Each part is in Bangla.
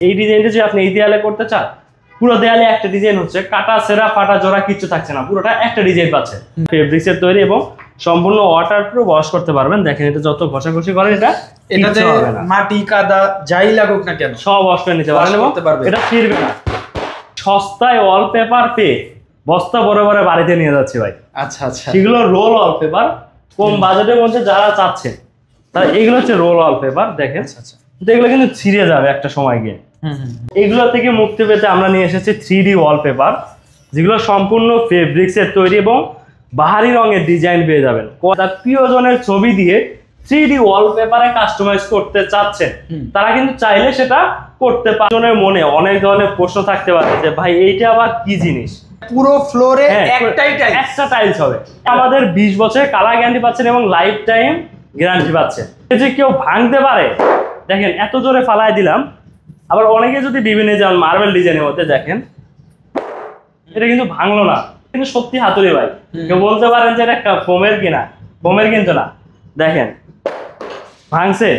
এই ডিজাইনটা যে আপনি এই দেয়ালে করতে চান, পুরো দেয়ালে একটা ডিজাইন হচ্ছে, কাটা সেরা ফাটা জোড়া কিছু থাকছে না, পুরোটা একটা ডিজাইন পাচ্ছে। ফেব্রিক্সের তৈরি এবং সম্পূর্ণ ওয়াটারপ্রুফ, ওয়াশ করতে পারবেন। দেখেন এটা যত ঘষাঘষি করেন এটাতে মাটি কাদা যাই লাগুক না কেন সব ওয়াশ করে নিতে পারবেন এবং এটা ছিঁড়বে না। সস্তায় ওয়ালপেপার পেয়ে বস্তা বড় বড় বাড়িতে নিয়ে যাচ্ছে ভাই। আচ্ছা আচ্ছা, সেগুলো রোল ওয়ালপেপার, কম বাজেটের মধ্যে যারা চাচ্ছে তারা এইগুলো হচ্ছে রোল ওয়ালপেপার। দেখেন এগুলো কিন্তু ছিঁড়ে যাবে একটা সময় গিয়ে। এগুলো থেকে মুক্তি পেতে আমরা নিয়ে এসেছি 3D ওয়ালপেপার, যেগুলো সম্পূর্ণ ফেব্রিক্সের তৈরি এবং বাহারি রঙের ডিজাইন পেয়ে যাবেন। তার প্রিয়জনের ছবি দিয়ে 3D ওয়ালপেপারে কাস্টমাইজ করতে চাচ্ছেন, তারা কিন্তু চাইলে সেটা করতে পারে। মনে অনেক ধরনের প্রশ্ন থাকতে পারে যে ভাই এইটা আবার কি জিনিস, পুরো ফ্লোরে একটা টাইলস হবে। আমাদের 20 বছরের কালার গ্যারান্টি পাচ্ছেন এবং লাইফ টাইম গ্যারান্টি পাচ্ছেন। যে কেউ ভাঙতে পারে, দেখেন এত জোরে ফালাই দিলাম। আবার অনেকে যদি বিভিন্ন যেমন মার্বেল ডিজাইনের মধ্যে দেখেন, এটা কিন্তু ভাঙলো না, কিন্তু সত্যি হাতুড়ি ভাই। কেউ বলতে পারেন যে এটা ফোমের কিনা, ফোমের কিন্তু না। দেখেন ভাঙছে,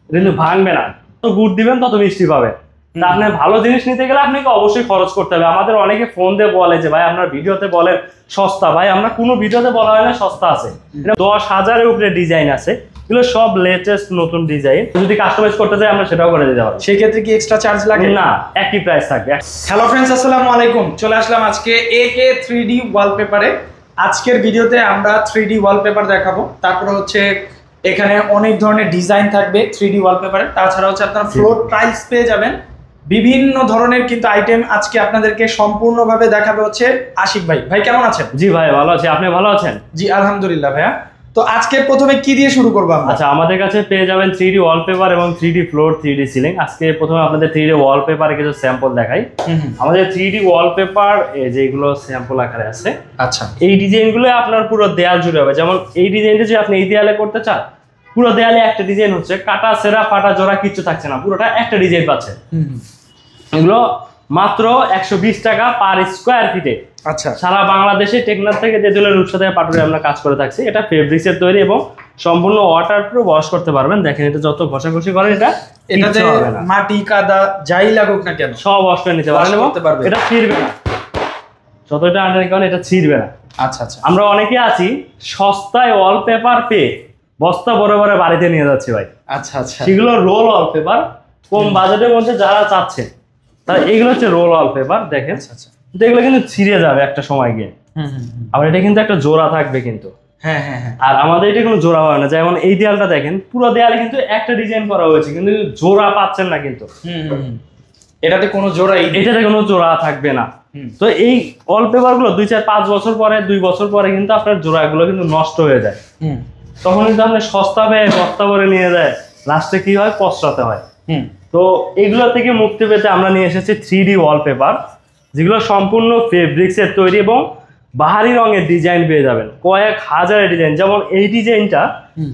কিন্তু ভাঙবে না। তত গুড় দিবেন তত মিষ্টি পাবেন। তা আপনি ভালো জিনিস নিতে গেলে আপনাকে অবশ্যই খরচ করতে হবে। আমাদের অনেকে ফোন দিয়ে বলে যে ভাই আপনার ভিডিওতে বলেন সস্তা, ভাই আমরা কোনো ভিডিওতে বলা হয় না সস্তা আছে। 10,000-এর উপরে ডিজাইন আছে, এগুলো সব লেটেস্ট নতুন ডিজাইন। যদি কাস্টমাইজ করতে চাই আমরা সেটাও করে দিতে পারবো। সেই ক্ষেত্রে কি এক্সট্রা চার্জ লাগে? না, একই প্রাইস থাকবে। হ্যালো ফ্রেন্ডস, আসসালামু আলাইকুম। চলে আসলাম আজকে AK 3D ওয়ালপেপারে। আজকের ভিডিওতে আমরা 3D ওয়ালপেপার দেখাবো। তারপরে হচ্ছে এখানে অনেক ধরনের ডিজাইন থাকবে 3D ওয়ালপেপারে। তাছাড়া হচ্ছে আপনার ফ্লোর টাইলস পেয়ে যাবেন, বিভিন্ন ধরনের কিন্তু আইটেম আজকে আপনাদেরকে সম্পূর্ণভাবে দেখাবে হচ্ছে আশিক ভাই। ভাই কেমন আছেন? জি ভাই ভালো আছি, আপনি ভালো আছেন? জি আলহামদুলিল্লাহ ভাইয়া। তো আজকে প্রথমে কি দিয়ে শুরু করবো আমরা? আচ্ছা, আমাদের কাছে পেয়ে যাবেন 3D ওয়ালপেপার এবং 3D ফ্লোর, 3D সিলিং। আজকে প্রথমে আপনাদের 3D ওয়ালপেপারে কিছু স্যাম্পল দেখাই। আমাদের 3D ওয়ালপেপার যেগুলো স্যাম্পল আকারে আছে, আচ্ছা এই ডিজাইনগুলো আপনার পুরো দেয়াল জুড়ে হবে। যেমন এই ডিজাইনটা যে আপনি এই দেয়ালে করতে চান, পুরো দেয়ালে একটা ডিজাইন হচ্ছে, কাটা সেরা ফাটা জোড়া কিছু থাকছে না, পুরোটা একটা ডিজাইন পাচ্ছে। এগুলো মাত্র 120 টাকা পার স্কোয়ার ফিটে। আচ্ছা, সারা বাংলাদেশে টেকনাফ থেকে তেঁতুলের রূপসা থেকে পাটুরে আমরা কাজ করে থাকছি। এটা ফেব্রিক্সের তৈরি এবং সম্পূর্ণ ওয়াটারপ্রুফ, ওয়াশ করতে পারবেন। দেখেন এটা যত ঘষাঘষি করেন এটাতে মাটি কাদা যাই লাগুক না কেন সব ওয়াশ করে নিতে পারবেন এবং এটা ছিঁড়বে না। যতটা আন্ডার করেন এটা ছিঁড়বে না। আচ্ছা আচ্ছা, আমরা অনেকে আছি সস্তায় ওয়ালপেপার পেয়ে বস্তা বড় বড় বাড়িতে নিয়ে যাচ্ছি ভাই। আচ্ছা আচ্ছা, সেগুলো রোল ওয়ালপেপার, কম বাজেটের মধ্যে যারা চাচ্ছে তারা এগুলো হচ্ছে রোল ওয়ালপেপার। দেখেন এগুলো কিন্তু ছিঁড়ে যাবে একটা সময় গিয়ে। আবার এটা কিন্তু একটা জোড়া থাকবে কিন্তু। হ্যাঁ হ্যাঁ হ্যাঁ, আর আমাদের এটা কোনো জোড়া হয় না। যেমন এই দেয়ালটা দেখেন, পুরো দেয়ালে কিন্তু একটা ডিজাইন করা হয়েছে, কিন্তু জোড়া পাচ্ছেন না। কিন্তু এটাতে কোনো জোড়া, এটাতে কোনো জোড়া থাকবে না। তো এই ওয়ালপেপার গুলো 2-4-5 বছর পরে, 2 বছর পরে কিন্তু আপনার জোড়াগুলো কিন্তু নষ্ট হয়ে যায়। তখন কিন্তু আপনি সস্তা পেয়ে বস্তা করে নিয়ে যায়, লাস্টে কি হয়, পস্তাতে হয়। তো এগুলো থেকে মুক্তি পেতে আমরা নিয়ে এসেছি 3D ওয়ালপেপার, যেগুলো সম্পূর্ণ ফেব্রিক্সের তৈরি এবং বাহারি রঙের ডিজাইন পেয়ে যাবেন, কয়েক হাজারের ডিজাইন। যেমন এই ডিজাইনটা,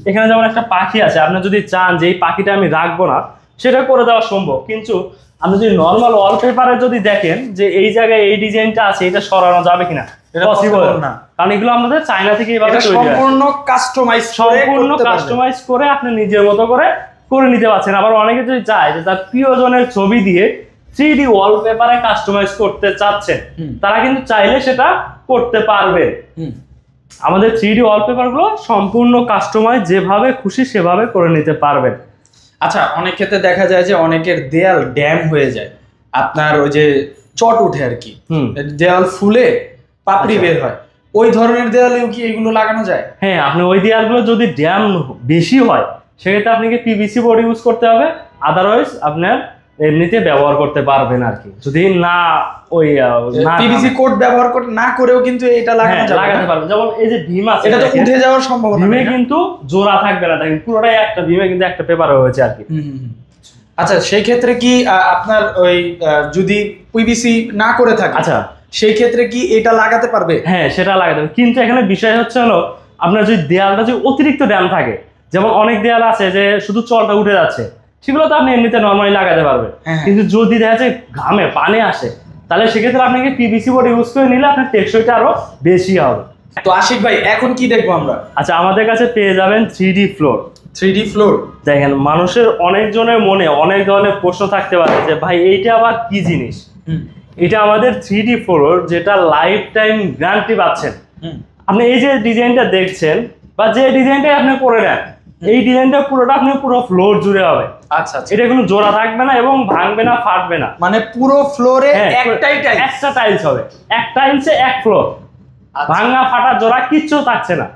এখানে যেমন একটা পাখি আছে, আপনি যদি চান যে এই পাখিটা আমি রাখবো না, সেটা করে দেওয়া সম্ভব। কিন্তু আপনি যদি নর্মাল ওয়ালপেপারে যদি দেখেন যে এই জায়গায় এই ডিজাইনটা আছে, এটা সরানো যাবে কিনা, পসিবল না। কারণ এগুলো আমাদের চায়না থেকে এইভাবে সম্পূর্ণ কাস্টমাইজ করে আপনি নিজের মতো করে নিতে পারছেন। আবার অনেকে যদি চায় যে তার প্রিয়জনের ছবি দিয়ে 3D ওয়ালপেপারে কাস্টমাইজ করতে চাচ্ছেন, তারা কিন্তু চাইলে সেটা করতে পারবে। আমাদের 3D ওয়ালপেপার গুলো সম্পূর্ণ কাস্টমাইজ, যেভাবে খুশি সেভাবে করে নিতে পারবেন। আচ্ছা, অনেক ক্ষেত্রে দেখা যায় যে অনেকের দেয়াল ড্যাম হয়ে যায়, আপনার ওই যে চট উঠে আর কি, দেয়াল ফুলে পাপড়ি বের হয়, ওই ধরনের দেয়ালেও কি এগুলো লাগানো যায়? হ্যাঁ, আপনি ওই দেয়ালগুলো যদি ড্যাম বেশি হয়, সেক্ষেত্রে আপনাকে পিভিসি বোর্ড ইউজ করতে হবে। আদারওয়াইজ আপনার এমনিতে ব্যবহার করতে পারবেন আর কি। যদি না ওই পিভিসি কোড ব্যবহার না করেও কিন্তু এটা লাগাতে পারবেন। যেমন এই যে ভীম আছে, এটা তো উঠে যাওয়ার সম্ভাবনা, ভীমে কিন্তু জোড়া থাকবে না, দেখেন পুরোটাই একটা ভীমে কিন্তু একটা পেপার হয়েছে আর কি। আচ্ছা, সেই ক্ষেত্রে কি আপনার ওই যদি পিভিসি না করে থাকে, আচ্ছা সেই ক্ষেত্রে কি এটা লাগাতে পারবে? হ্যাঁ, সেটা লাগাতে পারবে। কিন্তু এখানে বিষয় হচ্ছে হলো, আপনার যদি দেয়ালটা যদি অতিরিক্ত ড্যাম থাকে, যেমন অনেক দেয়াল আছে যে শুধু চলটা উঠে যাচ্ছে, সেগুলো তো আপনি এমনিতে নর্মালি লাগাতে পারবেন। কিন্তু যদি দেখা যায় ঘামে পানি আসে, তাহলে সেক্ষেত্রে আপনাকে পিভিসি বোর্ড ইউজ করে নিলে আপনার টেকসইটা আরো বেশি হবে। তো আশিক ভাই এখন কি দেখবো আমরা? আচ্ছা, আমাদের কাছে পেয়ে যাবেন 3D ফ্লোর। 3D ফ্লোর দেখেন, মানুষের অনেকজনের মনে অনেক ধরনের প্রশ্ন থাকতে পারে যে ভাই এইটা আবার কি জিনিস। এটা আমাদের 3D ফ্লোর, যেটা লাইফ টাইম গ্যারান্টি পাচ্ছেন। আপনি এই যে ডিজাইনটা দেখছেন বা যে ডিজাইনটাই আপনি করে নেন, এই ডিজাইনটা পুরোটা আপনি পুরো ফ্লোর জুড়ে হবে। আচ্ছা আচ্ছা, এটা কোনো জোড়া থাকবে না এবং ভাঙবে না, ফাটবে না। মানে পুরো ফ্লোরে একটাই টাইলস, একটা টাইলস হবে, এক টাইলসে এক ফ্লোর। ভাঙা ফাটা জোড়া কিচ্ছু থাকছে না।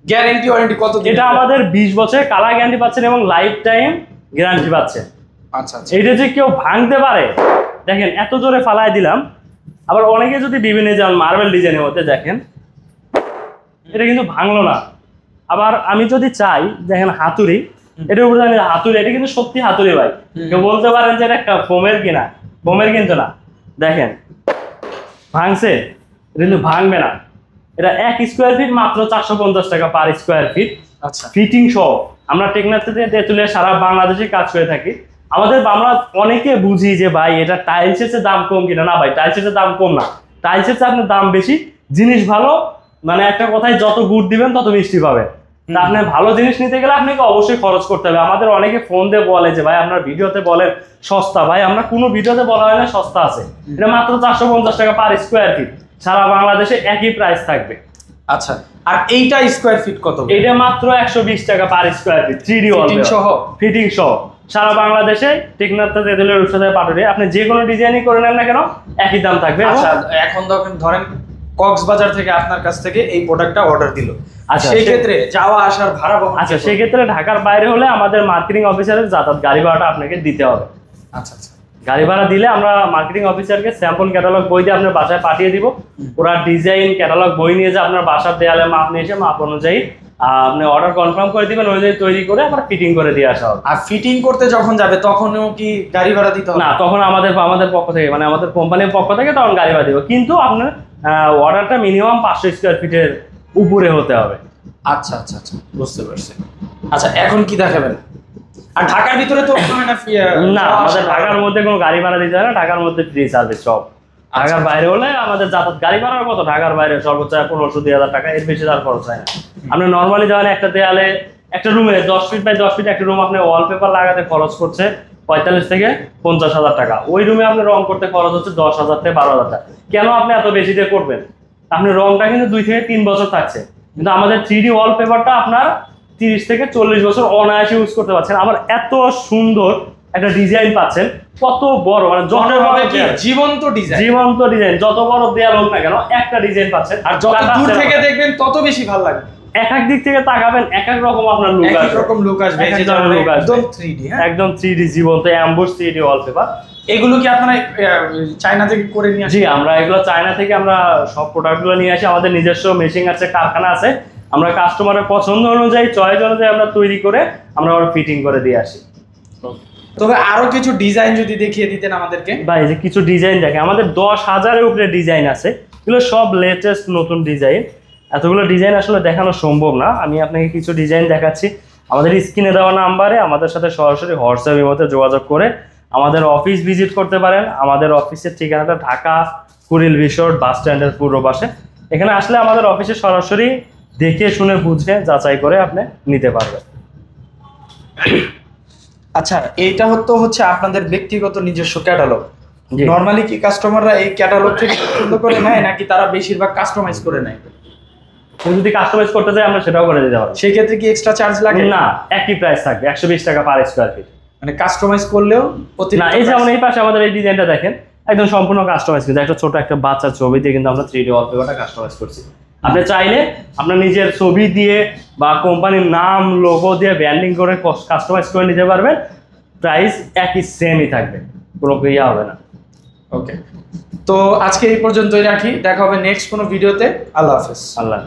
গ্যারান্টি ওয়ারেন্টি কত দিন? এটা আমাদের 20 বছরের কালার গ্যারান্টি পাচ্ছেন এবং লাইফ টাইম গ্যারান্টি পাচ্ছেন। আচ্ছা আচ্ছা, এটা যে কেউ ভাঙতে পারে, দেখেন এত জোরে ফালাই দিলাম। আবার অনেকে যদি বিভিন্ন যেমন মার্বেল ডিজাইনের মধ্যে দেখেন, এটা কিন্তু ভাঙলো না। আবার আমি যদি চাই, দেখেন হাতুড়ি, এটার উপরে জানি হাতুড়ি, এটা কিন্তু সত্যি হাতুড়ি ভাই। কেউ বলতে পারেন যে এটা ফোমের কিনা, ফোমের কিন্তু না। দেখেন ভাঙছে, এটা কিন্তু ভাঙবে না। এটা 1 স্কোয়ার ফিট মাত্র 450 টাকা পার স্কোয়ার ফিট। আচ্ছা, ফিটিং সহ। আমরা টেকনাফতে তেঁতুলে সারা বাংলাদেশে কাজ করে থাকি। আমরা অনেকে বুঝি যে ভাই এটা টাইলসের চেয়ে দাম কম কিনা। না ভাই, টাইলসের চেয়ে দাম কম না, টাইলসের চেয়ে আপনার দাম বেশি। জিনিস ভালো, মানে একটা কথায় যত গুড় দিবেন তত মিষ্টি পাবেন। তা আপনি ভালো জিনিস নিতে গেলে আপনাকে অবশ্যই খরচ করতে হবে। আমাদের অনেকে ফোন দিয়ে বলে যে ভাই আপনার ভিডিওতে বলেন সস্তা। ভাই আমরা কোনো ভিডিওতে বলা হয় না সস্তা আছে। এটা মাত্র 450 টাকা পার স্কোয়ার ফিট, সারা বাংলাদেশে একই প্রাইস থাকবে। আচ্ছা, আর এইটা স্কোয়ার ফিট কত? এটা মাত্র 120 টাকা per square feet, 3D fitting সহ। ফিটিং সহ সারা বাংলাদেশে টেকনাফতে তেঁতুলের রূপসাতে পাটুরে আপনি যে কোনো ডিজাইনই করে নেন না কেন একই দাম থাকবে। আচ্ছা, এখন ধরেন কক্সবাজার থেকে আপনার কাছ থেকে এই প্রোডাক্টটা অর্ডার দিল, আচ্ছা সেই ক্ষেত্রে যাওয়া আসার ভাড়া বহন? আচ্ছা, সেই ক্ষেত্রে ঢাকার বাইরে হলে আমাদের মার্কেটিং অফিসারের যাতায়াত গাড়ি ভাড়াটা আপনাকে দিতে হবে। আচ্ছা আচ্ছা, গাড়ি ভাড়া দিলে আমরা মার্কেটিং অফিসারকে স্যাম্পল ক্যাটালগ বই দিয়ে আপনার বাসায় পাঠিয়ে দিব। ওরা ডিজাইন ক্যাটালগ বই নিয়ে যে আপনার বাসার দেয়ালে মাপ নিয়ে এসে মাপ অনুযায়ী আপনি অর্ডার কনফার্ম করে দিবেন, অনুযায়ী তৈরি করে আমরা ফিটিং করে দিয়ে আসা হবে। আর ফিটিং করতে যখন যাবে তখনও কি গাড়ি ভাড়া দিতে হবে? না, তখন আমাদের পক্ষ থেকে, মানে আমাদের কোম্পানির পক্ষ থেকে তখন গাড়ি ভাড়া দিব। কিন্তু আপনার অর্ডারটা মিনিমাম 500 স্কোয়ার ফিটের উপরে হতে হবে। আচ্ছা আচ্ছা আচ্ছা, বুঝতে পারছি। আচ্ছা, এখন কি দেখাবেন? আর ঢাকার ভিতরে তো না, আমাদের ঢাকার মধ্যে কোনো গাড়ি ভাড়া দিতে হয় না। ঢাকার মধ্যে ফ্রি সার্ভিস সব। ঢাকার বাইরে হলে আমাদের যাতায়াত গাড়ি ভাড়ার কত, ঢাকার বাইরে সর্বোচ্চ 1500-2000 টাকা, এর বেশি তার খরচ হয় না। আপনি নর্মালি যখন একটা দেয়ালে, একটা রুমে 10 ফিট বাই 10 ফিট একটা রুম আপনি ওয়ালপেপার লাগাতে খরচ করছে 45 থেকে 50,000 টাকা। ওই রুমে আপনি রং করতে খরচ হচ্ছে 10,000 থেকে 12,000 টাকা। কেন আপনি এত বেশি দিয়ে করবেন? আপনি রংটা কিন্তু 2 থেকে 3 বছর থাকছে, কিন্তু আমাদের 3D ওয়ালপেপারটা আপনার 30 থেকে 40 বছর অনায়াসে ইউজ করতে পারছেন। আবার এত সুন্দর একটা ডিজাইন পাচ্ছেন, কত বড়, মানে যত বড় জীবন্ত ডিজাইন, জীবন্ত ডিজাইন, যত বড় দেয়াল হোক না কেন একটা ডিজাইন পাচ্ছেন। আর যত দূর থেকে দেখবেন তত বেশি ভালো লাগবে। এক এক দিক থেকে তাকাবেন এক এক রকম আপনার লুক আসবে, এক রকম লুক আসবে। একদম 3D, হ্যাঁ, একদম 3D জীবন্ত অ্যাম্বুশ 3D ওয়ালপেপার। এগুলো কি আপনারা চায়না থেকে করে নিয়ে আসেন? জি, আমরা এগুলো চায়না থেকে আমরা সব প্রোডাক্টগুলো নিয়ে আসি। আমাদের নিজস্ব মেশিন আছে, কারখানা আছে। আমরা কাস্টমারের পছন্দ অনুযায়ী, চয়েস অনুযায়ী আমরা তৈরি করে আমরা ফিটিং করে দিয়ে আসি। তবে আরো কিছু ডিজাইন যদি দেখিয়ে দিতেন আমাদেরকে। ভাই, যে কিছু ডিজাইন দেখে, আমাদের 10,000-এর উপরে ডিজাইন আছে। এগুলো সব লেটেস্ট নতুন ডিজাইন। এতগুলো ডিজাইন আসলে দেখানো সম্ভব না। আমি আপনাকে কিছু ডিজাইন দেখাচ্ছি। আমাদের স্ক্রিনে দেওয়া নাম্বারে আমাদের সাথে সরাসরি হোয়াটসঅ্যাপের মধ্যে যোগাযোগ করে আমাদের অফিস ভিজিট করতে পারেন। আমাদের অফিসের ঠিকানাটা ঢাকা কুড়িল বিশোর বাস স্ট্যান্ডের পূর্ব পাশে। এখানে আসলে আমাদের অফিসে সরাসরি দেখে শুনে বুঝে যাচাই করে আপনি নিতে পারবেন। আচ্ছা, এইটা হচ্ছে আপনাদের ব্যক্তিগত নিজস্ব ক্যাটালগ। নরমালি কি কাস্টমাররা এই ক্যাটালগ থেকে পছন্দ করে নেয় নাকি তারা বেশিরভাগ কাস্টমাইজ করে নেয়? যদি কাস্টমাইজ করতে চাই আমরা সেটাও করে দিতে পারবো। সেই ক্ষেত্রে কি এক্সট্রা চার্জ লাগে? না, একই প্রাইস থাকবে, 120 টাকা পার স্কয়ার ফিট। মানে কাস্টমাইজ করলেও না, এই যেমন এই পাশে আমাদের এই ডিজাইনটা দেখেন, একদম সম্পূর্ণ কাস্টমাইজ কিন্তু একটা ছোট একটা বাচ্চার ছবি দিয়ে কিন্তু আমরা 3D ওয়ালপেপারটা কাস্টমাইজ করছি। আপনি চাইলে আপনার নিজের ছবি দিয়ে বা কোম্পানির নাম লোগো দিয়ে ব্র্যান্ডিং করে কাস্টমাইজ করে নিতে পারবেন। প্রাইস একই সেমই থাকবে, কোনো ইয়া হবে না। ওকে, তো আজকে এই পর্যন্তই রাখি। দেখা হবে নেক্সট কোনো ভিডিওতে। আল্লাহ হাফেজ। আল্লাহ।